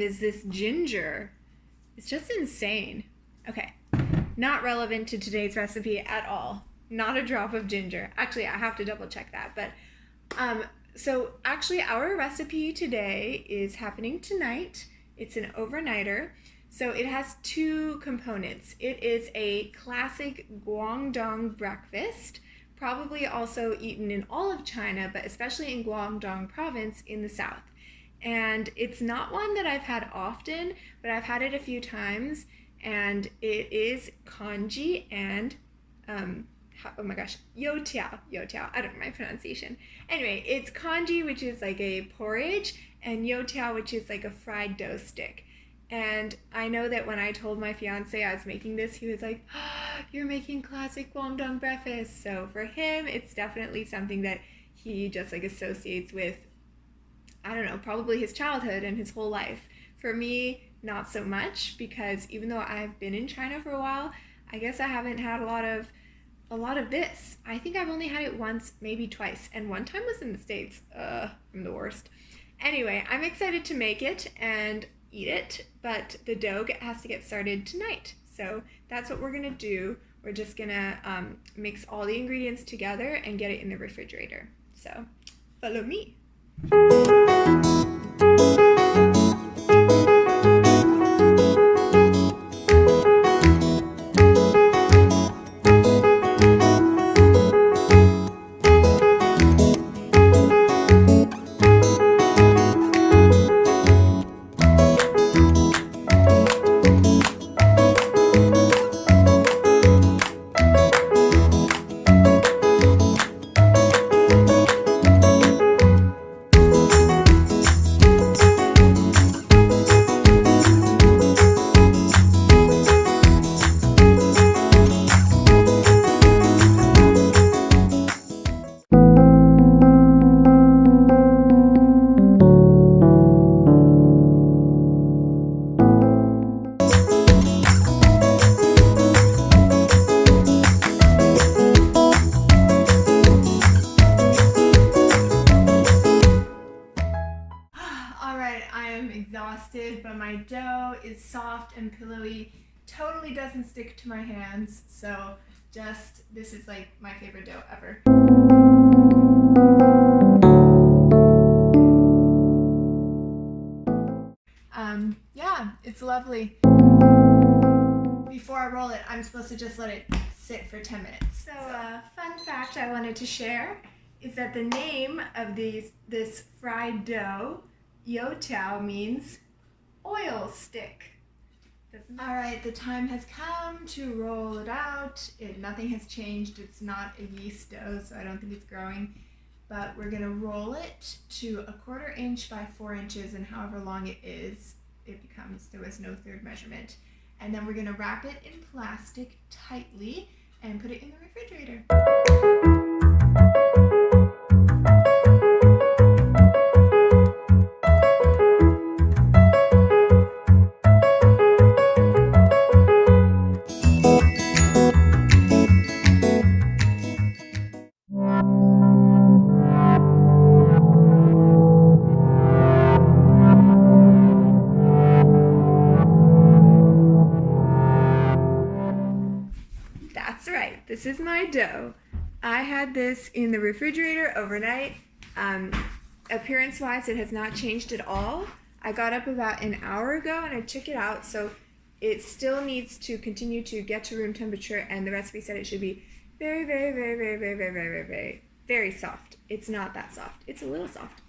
is this ginger. It's just insane. Okay, not relevant to today's recipe at all. Not a drop of ginger. Actually, I have to double check that. But so actually our recipe today is happening tonight. It's an overnighter. So it has two components. It is a classic guangdong breakfast, probably also eaten in all of China, but especially in Guangdong province in the south. And it's not one that I've had often, but I've had it a few times, and it is congee and oh my gosh, youtiao. I don't know my pronunciation. Anyway, it's congee, which is like a porridge, and youtiao, which is like a fried dough stick. And I know that when I told my fiance I was making this, he was like, oh, you're making classic Guangdong breakfast. So for him, it's definitely something that he just like associates with, I don't know, probably his childhood and his whole life. For me, not so much, because even though I've been in China for a while, I guess I haven't had a lot of this. I think I've only had it once, maybe twice, and one time was in the States. I'm the worst. Anyway, I'm excited to make it and eat it, but the dough has to get started tonight. So that's what we're gonna do. We're just gonna mix all the ingredients together and get it in the refrigerator. So follow me. Exhausted, but my dough is soft and pillowy, totally doesn't stick to my hands, so this is like my favorite dough ever. Yeah, it's lovely. Before I roll it, I'm supposed to just let it sit for 10 minutes. So fun fact I wanted to share is that the name of this fried dough, youtiao, means oil stick. All right, the time has come to roll it out. Nothing has changed. It's not a yeast dough, so I don't think it's growing. But we're gonna roll it to 1/4 inch by 4 inches, and however long it is, it becomes. There was no third measurement. And then we're gonna wrap it in plastic tightly and put it in the refrigerator. That's right, this is my dough. I had this in the refrigerator overnight. Appearance-wise, it has not changed at all. I got up about an hour ago and I took it out, so it still needs to continue to get to room temperature, and the recipe said it should be very, very, very, very, very, very, very, very, very soft. It's not that soft. It's a little soft.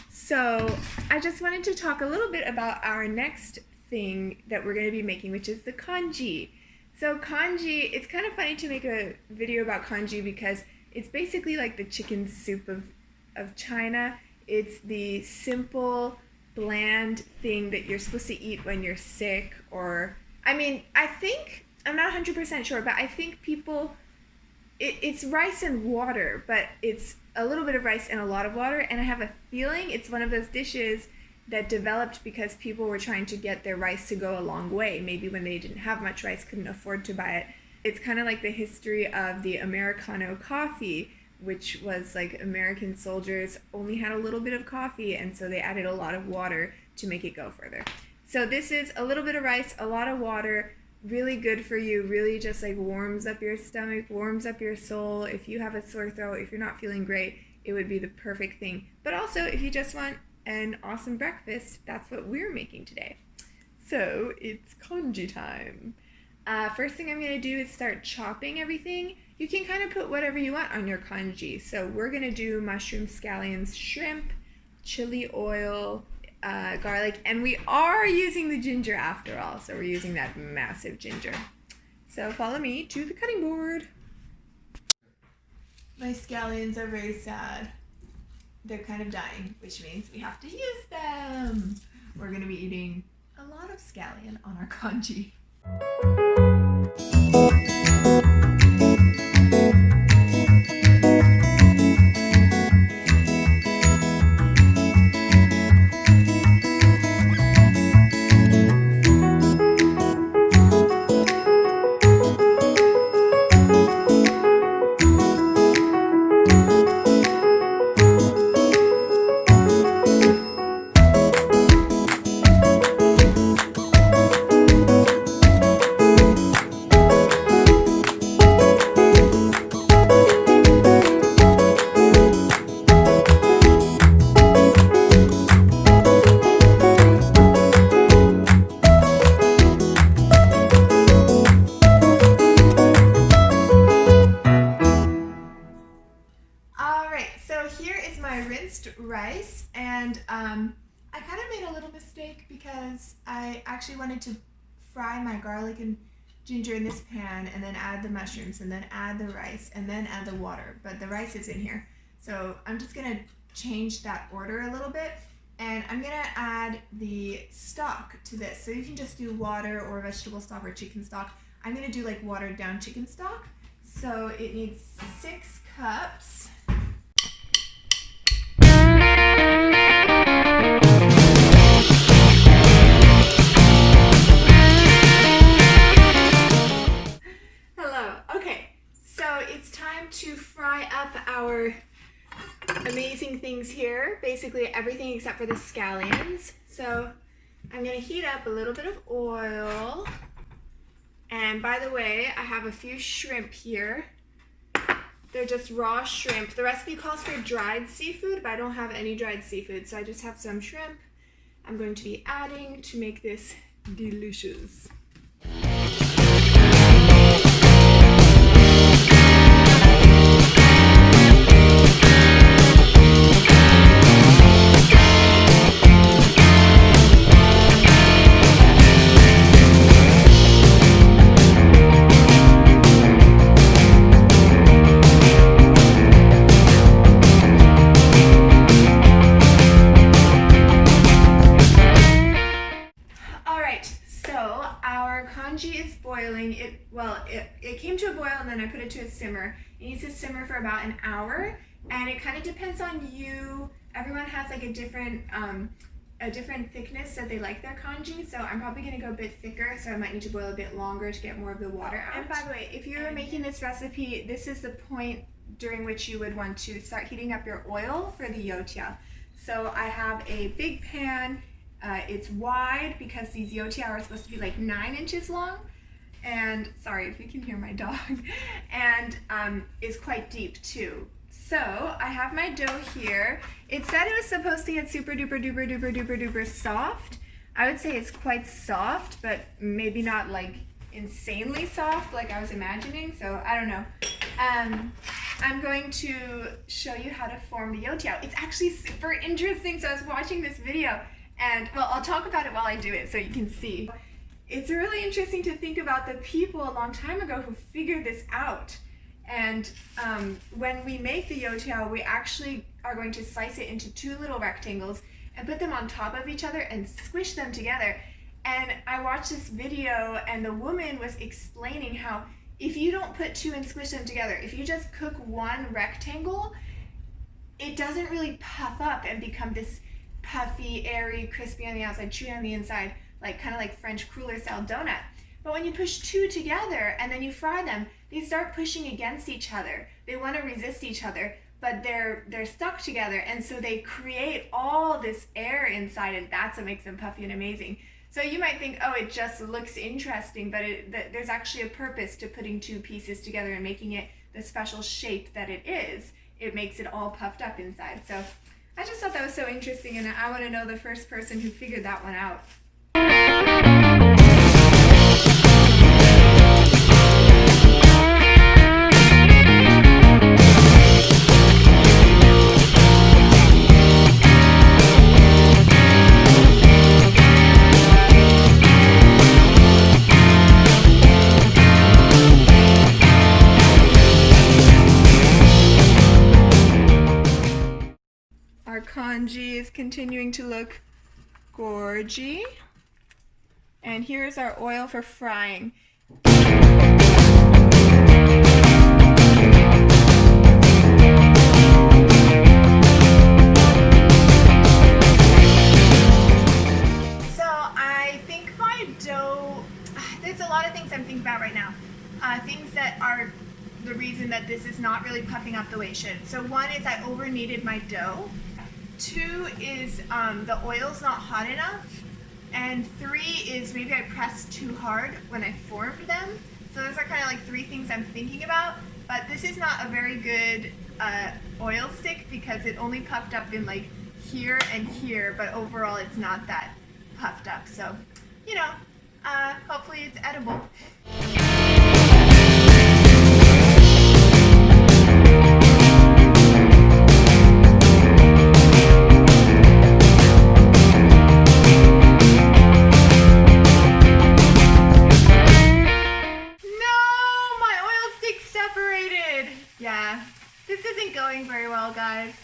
So I just wanted to talk a little bit about our next thing that we're going to be making, which is the congee. So congee, it's kind of funny to make a video about congee because it's basically like the chicken soup of China. It's the simple, bland thing that you're supposed to eat when you're sick, or, I mean, I think, I'm not 100% sure, but I think people, it's rice and water, but it's a little bit of rice and a lot of water, and I have a feeling it's one of those dishes that developed because people were trying to get their rice to go a long way. Maybe when they didn't have much rice, couldn't afford to buy it. It's kind of like the history of the Americano coffee, which was like American soldiers only had a little bit of coffee, and so they added a lot of water to make it go further. So this is a little bit of rice, a lot of water, really good for you, really just like warms up your stomach, warms up your soul. If you have a sore throat, if you're not feeling great, it would be the perfect thing. But also, if you just want an awesome breakfast, that's what we're making today. So it's congee time. First thing I'm going to do is start chopping everything. You can kind of put whatever you want on your congee. So we're going to do mushroom, scallions, shrimp, chili oil, garlic, and we are using the ginger after all. So we're using that massive ginger. So follow me to the cutting board. My scallions are very sad. They're kind of dying, which means we have to use them. We're going to be eating a lot of scallion on our congee. Rice, and I kind of made a little mistake because I actually wanted to fry my garlic and ginger in this pan and then add the mushrooms and then add the rice and then add the water, but the rice is in here. So I'm just going to change that order a little bit, and I'm going to add the stock to this. So you can just do water or vegetable stock or chicken stock. I'm going to do like watered down chicken stock. So it needs 6 cups. To fry up our amazing things here, basically everything except for the scallions. So I'm going to heat up a little bit of oil, and by the way, I have a few shrimp here. They're just raw shrimp. The recipe calls for dried seafood, but I don't have any dried seafood, so I just have some shrimp I'm going to be adding to make this delicious. Congee is boiling. It came to a boil and then I put it to a simmer. It needs to simmer for about an hour, and it kind of depends on you. Everyone has like a different thickness that they like their congee, so I'm probably going to go a bit thicker, so I might need to boil a bit longer to get more of the water out. And by the way, if you're making this recipe, this is the point during which you would want to start heating up your oil for the youtiao. So I have a big pan. It's wide because these youtiao are supposed to be like 9 inches long, and sorry if you can hear my dog, and is quite deep too. So I have my dough here. It said it was supposed to get super duper duper duper duper duper soft. I would say it's quite soft, but maybe not like insanely soft like I was imagining, so I don't know. I'm going to show you how to form the youtiao. It's actually super interesting. So I was watching this video, and well, I'll talk about it while I do it so you can see. It's really interesting to think about the people a long time ago who figured this out. And when we make the youtiao, we actually are going to slice it into 2 little rectangles and put them on top of each other and squish them together. And I watched this video, and the woman was explaining how if you don't put 2 and squish them together, if you just cook 1 rectangle, it doesn't really puff up and become this puffy, airy, crispy on the outside, chewy on the inside, like kind of like French cruller style donut. But when you push 2 together and then you fry them, they start pushing against each other. They want to resist each other, but they're stuck together, and so they create all this air inside, and that's what makes them puffy and amazing. So you might think, oh, it just looks interesting, but there's actually a purpose to putting two pieces together and making it the special shape that it is. It makes it all puffed up inside. So I just thought that was so interesting, and I want to know the first person who figured that one out. Our congee is continuing to look gorgy. And here's our oil for frying. So I think my dough, there's a lot of things I'm thinking about right now. Things that are the reason that this is not really puffing up the way it should. So one is I over kneaded my dough. 2 is the oil's not hot enough, and 3 is maybe I pressed too hard when I formed them. So those are kind of like 3 things I'm thinking about, but this is not a very good oil stick because it only puffed up in like here and here, but overall it's not that puffed up. So, you know, hopefully it's edible. Yeah, this isn't going very well, guys.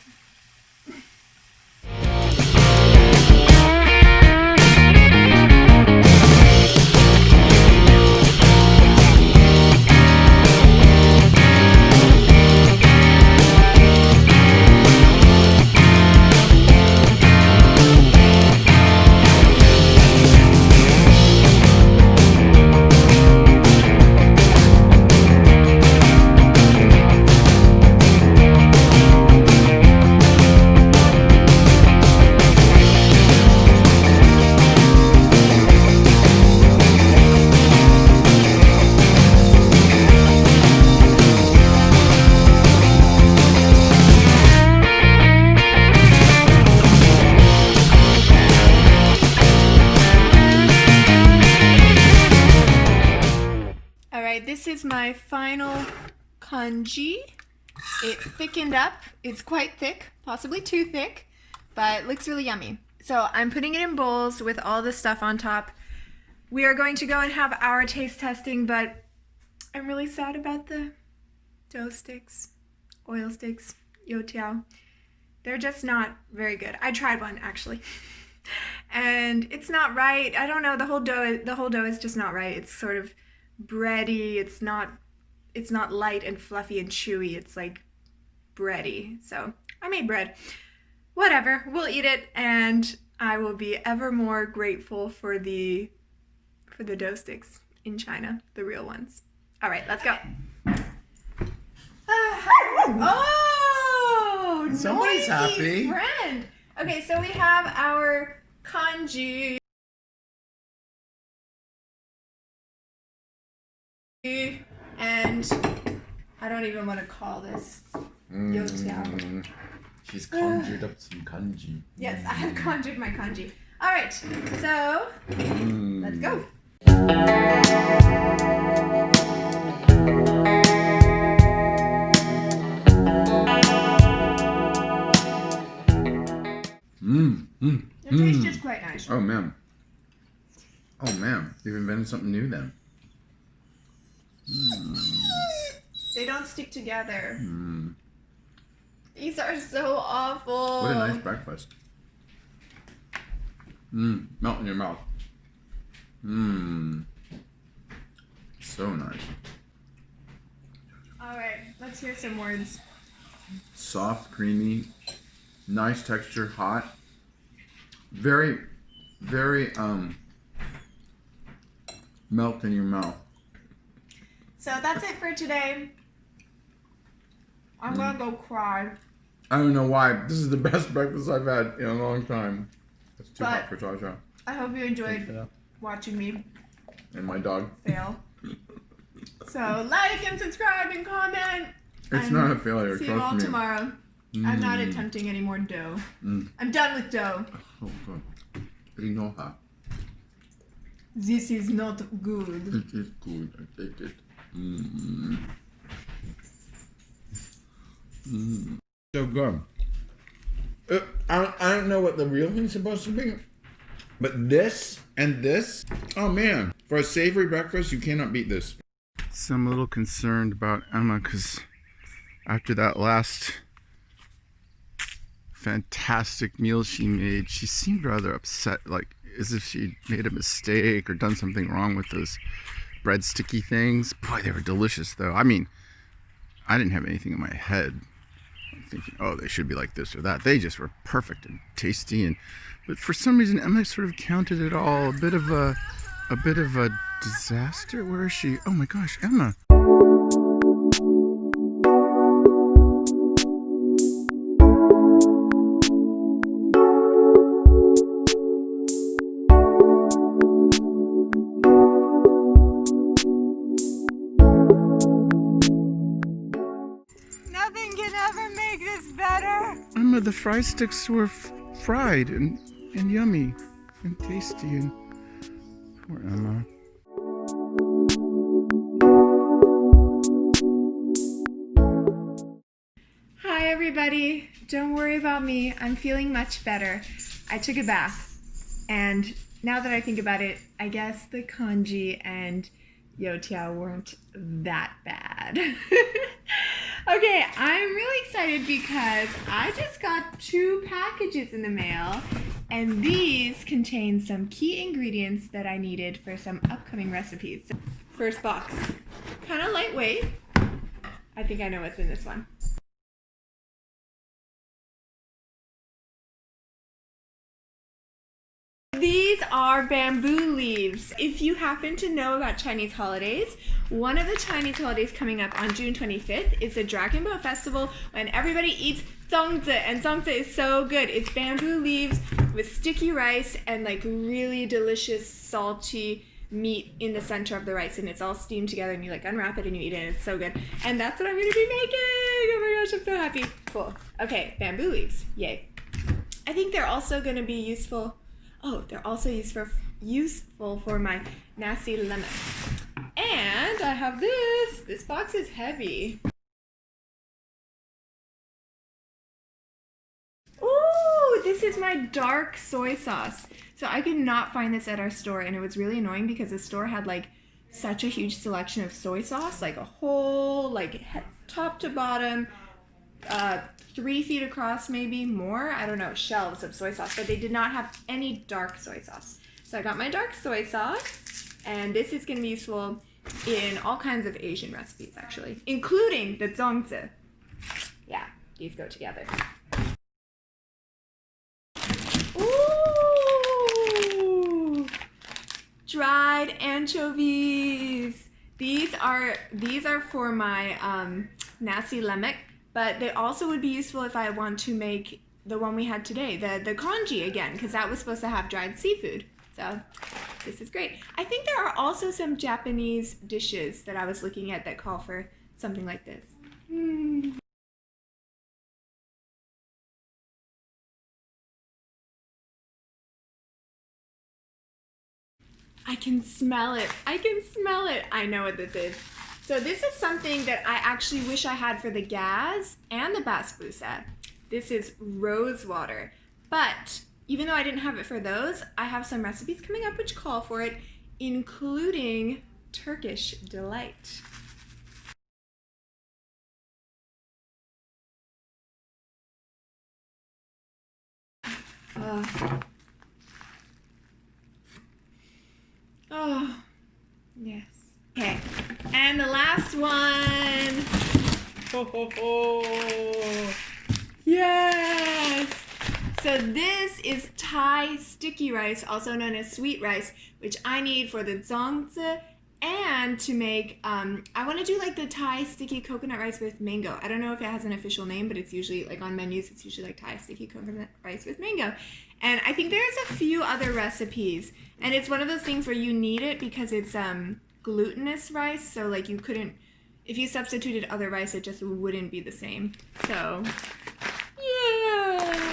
This is my final congee. It thickened up. It's quite thick, possibly too thick, but it looks really yummy. So I'm putting it in bowls with all the stuff on top. We are going to go and have our taste testing, but I'm really sad about the dough sticks, oil sticks, youtiao. They're just not very good. I tried one actually, and it's not right. I don't know. The whole dough is just not right. It's sort of bready. It's not light and fluffy and chewy. It's like bready. So I made bread. Whatever. We'll eat it, and I will be ever more grateful for the dough sticks in China, the real ones. All right, let's go. Oh, somebody's noisy happy. Friend. Okay, so we have our congee. And I don't even want to call this youtiao. She's conjured up some congee. Yes, I have conjured my congee. All right, so let's go. The taste is quite nice. Oh man. Oh man, you've invented something new then. They don't stick together. These are so awful. What a nice breakfast. Melt in your mouth. So nice. All right, let's hear some words. Soft, creamy, nice texture, hot. Very, very melt in your mouth. So that's it for today. I'm gonna go cry. I don't know why. This is the best breakfast I've had in a long time. It's too hot for Cha Cha. I hope you enjoyed. watching me And my dog. fail. So like and subscribe and comment. It's not a failure, See you all trust me. tomorrow. I'm not attempting any more dough. I'm done with dough. Oh, good. Rinoha. This is not good. It is good. I take it. So good. I don't know what the real thing's supposed to be, but this and this, oh man, for a savory breakfast, you cannot beat this. So I'm a little concerned about Emma because after that last fantastic meal she made, she seemed rather upset, like as if she made a mistake or done something wrong with those bread sticky things. Boy, they were delicious though. I mean, I didn't have anything in my head thinking, oh, they should be like this or that. They just were perfect and tasty. But for some reason, Emma sort of counted it all a bit of a disaster. Where is she? Oh my gosh, Emma. Nothing can ever make this better. Emma, the fry sticks were fried and yummy and tasty, and poor Emma. Hi everybody. Don't worry about me. I'm feeling much better. I took a bath, and now that I think about it, I guess the Congee and Youtiao weren't that bad. Okay, I'm really excited because I just got 2 packages in the mail, and these contain some key ingredients that I needed for some upcoming recipes. First box, kind of lightweight. I think I know what's in this one. These are bamboo leaves. If you happen to know about Chinese holidays, one of the Chinese holidays coming up on June 25th is the Dragon Boat Festival when everybody eats zongzi, and zongzi is so good. It's bamboo leaves with sticky rice and like really delicious salty meat in the center of the rice, and it's all steamed together, and you like unwrap it and you eat it, and it's so good. And that's what I'm gonna be making. Oh my gosh, I'm so happy. Cool. Okay, bamboo leaves. Yay. I think they're also gonna be useful. Oh, they're also useful for my nasi lemak. And I have this. This box is heavy. Ooh, this is my dark soy sauce. So I could not find this at our store, and it was really annoying because the store had like such a huge selection of soy sauce, like a whole, like top to bottom, 3 feet across, maybe more, I don't know, shelves of soy sauce, but they did not have any dark soy sauce. So I got my dark soy sauce, and this is going to be useful in all kinds of Asian recipes, actually, including the zongzi. Yeah, these go together. Ooh! Dried anchovies. These are for my nasi lemak. But they also would be useful if I want to make the one we had today, the congee again, because that was supposed to have dried seafood. So this is great. I think there are also some Japanese dishes that I was looking at that call for something like this. I can smell it. I can smell it. I know what this is. So this is something that I actually wish I had for the gaz and the basbousa. This is rose water. But even though I didn't have it for those, I have some recipes coming up which call for it, including Turkish delight. Oh, yes. Okay, and the last one. Ho, ho, ho. Yes! So this is Thai sticky rice, also known as sweet rice, which I need for the zongzi and to make, I want to do like the Thai sticky coconut rice with mango. I don't know if it has an official name, but it's usually like on menus, it's usually like Thai sticky coconut rice with mango. And I think there's a few other recipes And it's one of those things where you need it because it's glutinous rice, so like you couldn't, if you substituted other rice, it just wouldn't be the same. So, yeah.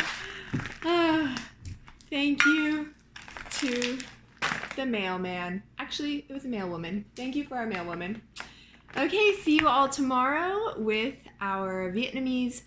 Thank you to the mailman. Actually, it was a mailwoman. Thank you for our mailwoman. Okay, see you all tomorrow with our Vietnamese